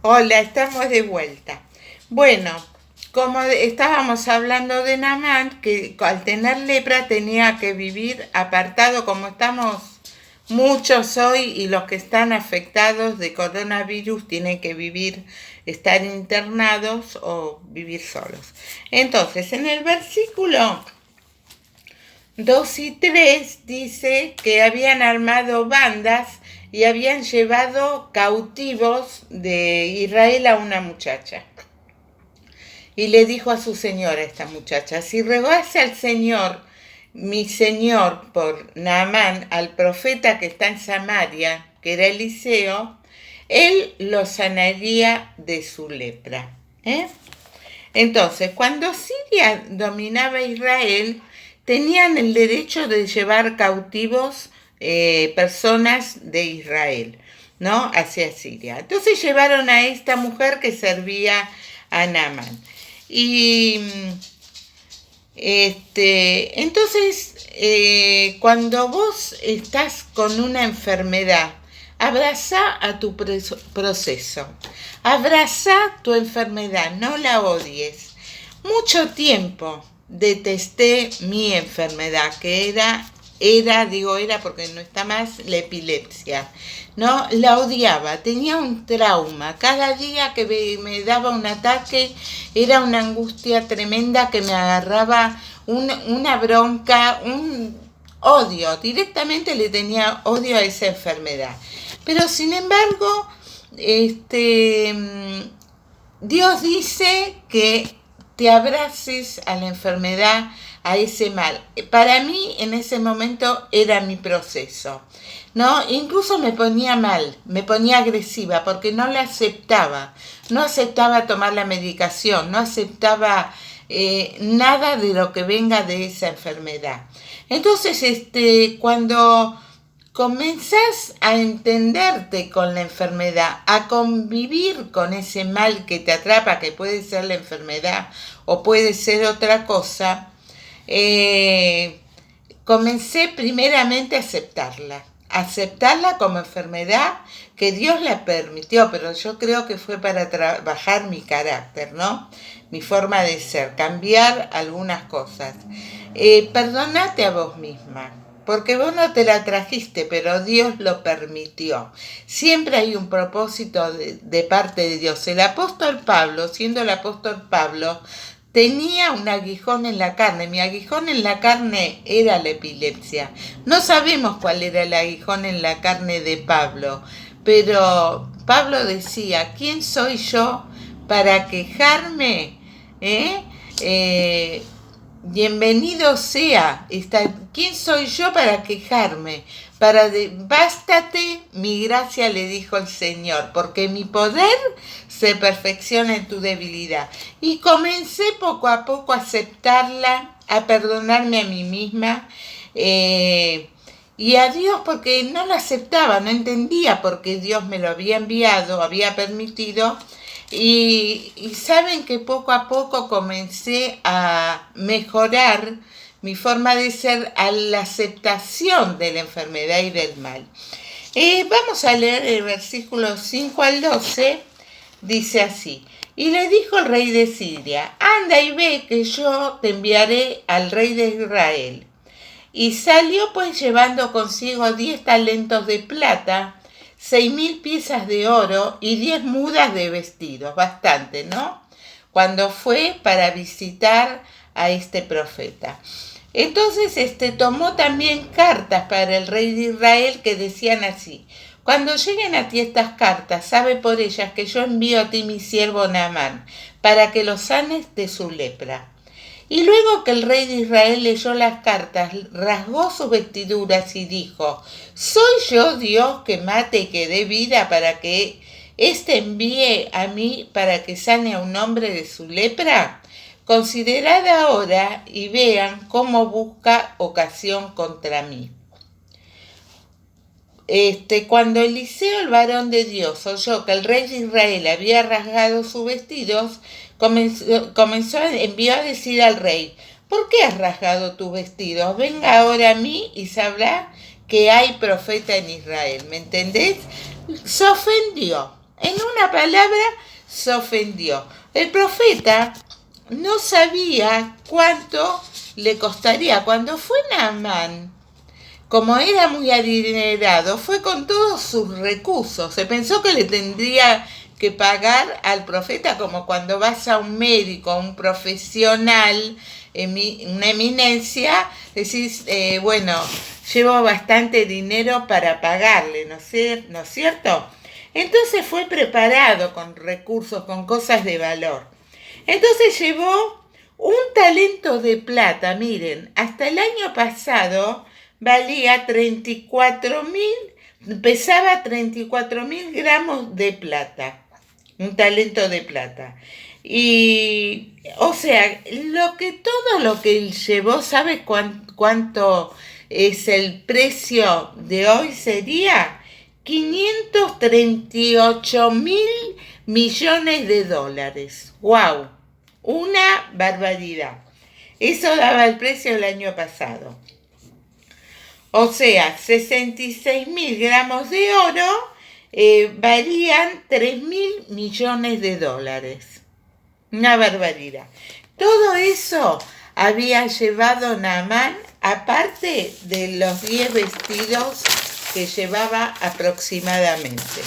Hola, estamos de vuelta. Bueno, como estábamos hablando de Naamán, que al tener lepra tenía que vivir apartado, como estamos muchos hoy, y los que están afectados de coronavirus tienen que vivir, estar internados o vivir solos. Entonces, en el versículo 2 y 3 dice que habían armado bandas y habían llevado cautivos de Israel a una muchacha. Y le dijo a su señora, esta muchacha: si rogase al Señor, mi señor, por Naamán, al profeta que está en Samaria, que era Eliseo, él lo sanaría de su lepra. Entonces, cuando Siria dominaba Israel, tenían el derecho de llevar cautivos personas de Israel, ¿no? Hacia Siria. Entonces llevaron a esta mujer que servía a Naamán. Y entonces, cuando vos estás con una enfermedad, abraza a tu proceso, abraza tu enfermedad, no la odies. Mucho tiempo detesté mi enfermedad, que era porque no está más, la epilepsia. No, la odiaba, tenía un trauma. Cada día que me daba un ataque era una angustia tremenda que me agarraba, una bronca, un odio. Directamente le tenía odio a esa enfermedad. Pero sin embargo, Dios dice que te abraces a la enfermedad, a ese mal. Para mí en ese momento era mi proceso, ¿no? Incluso me ponía mal, me ponía agresiva porque no la aceptaba, no aceptaba tomar la medicación, no aceptaba nada de lo que venga de esa enfermedad. Entonces, cuando comenzás a entenderte con la enfermedad, a convivir con ese mal que te atrapa, que puede ser la enfermedad o puede ser otra cosa, comencé primeramente a aceptarla como enfermedad, que Dios la permitió, pero yo creo que fue para trabajar mi carácter, ¿no? Mi forma de ser, cambiar algunas cosas. Perdonate a vos misma, porque vos no te la trajiste, pero Dios lo permitió. Siempre hay un propósito de parte de Dios. El apóstol Pablo, siendo el apóstol Pablo, tenía un aguijón en la carne. Mi aguijón en la carne era la epilepsia. No sabemos cuál era el aguijón en la carne de Pablo, pero Pablo decía: ¿quién soy yo para quejarme? Bienvenido sea. ¿Quién soy yo para quejarme? Bástate mi gracia, le dijo el Señor, porque mi poder se perfecciona en tu debilidad. Y comencé poco a poco a aceptarla, a perdonarme a mí misma, y a Dios, porque no lo aceptaba, no entendía por qué Dios me lo había enviado, había permitido. Y saben que poco a poco comencé a mejorar mi forma de ser a la aceptación de la enfermedad y del mal. Vamos a leer el versículo 5 al 12. Dice así: y le dijo el rey de Siria: anda y ve, que yo te enviaré al rey de Israel. Y salió pues llevando consigo 10 talentos de plata, 6.000 piezas de oro y 10 mudas de vestidos, bastante, ¿no? Cuando fue para visitar a este profeta. Entonces tomó también cartas para el rey de Israel que decían así: cuando lleguen a ti estas cartas, sabe por ellas que yo envío a ti mi siervo Naamán, para que lo sanes de su lepra. Y luego que el rey de Israel leyó las cartas, rasgó sus vestiduras y dijo: ¿soy yo Dios que mate y que dé vida para que éste envíe a mí para que sane a un hombre de su lepra? Considerad ahora y vean cómo busca ocasión contra mí. Cuando Eliseo, el varón de Dios, oyó que el rey de Israel había rasgado sus vestidos, envió a decir al rey: ¿por qué has rasgado tus vestidos? Venga ahora a mí y sabrá que hay profeta en Israel. ¿Me entendés? Se ofendió. En una palabra, se ofendió. El profeta no sabía cuánto le costaría. Cuando fue Naamán, como era muy adinerado, fue con todos sus recursos. Se pensó que le tendría que pagar al profeta como cuando vas a un médico, a un profesional, una eminencia, decís, bueno, llevo bastante dinero para pagarle, ¿no es cierto? Entonces fue preparado con recursos, con cosas de valor. Entonces llevó un talento de plata, miren, hasta el año pasado valía 34.000, pesaba 34.000 gramos de plata, un talento de plata. Y, o sea, todo lo que él llevó, ¿sabe cuánto es el precio de hoy? Sería 538.000 millones de dólares. ¡Wow! Una barbaridad. Eso daba el precio el año pasado. O sea, 66.000 gramos de oro valían 3.000 millones de dólares. Una barbaridad. Todo eso había llevado Naamán, aparte de los 10 vestidos que llevaba aproximadamente.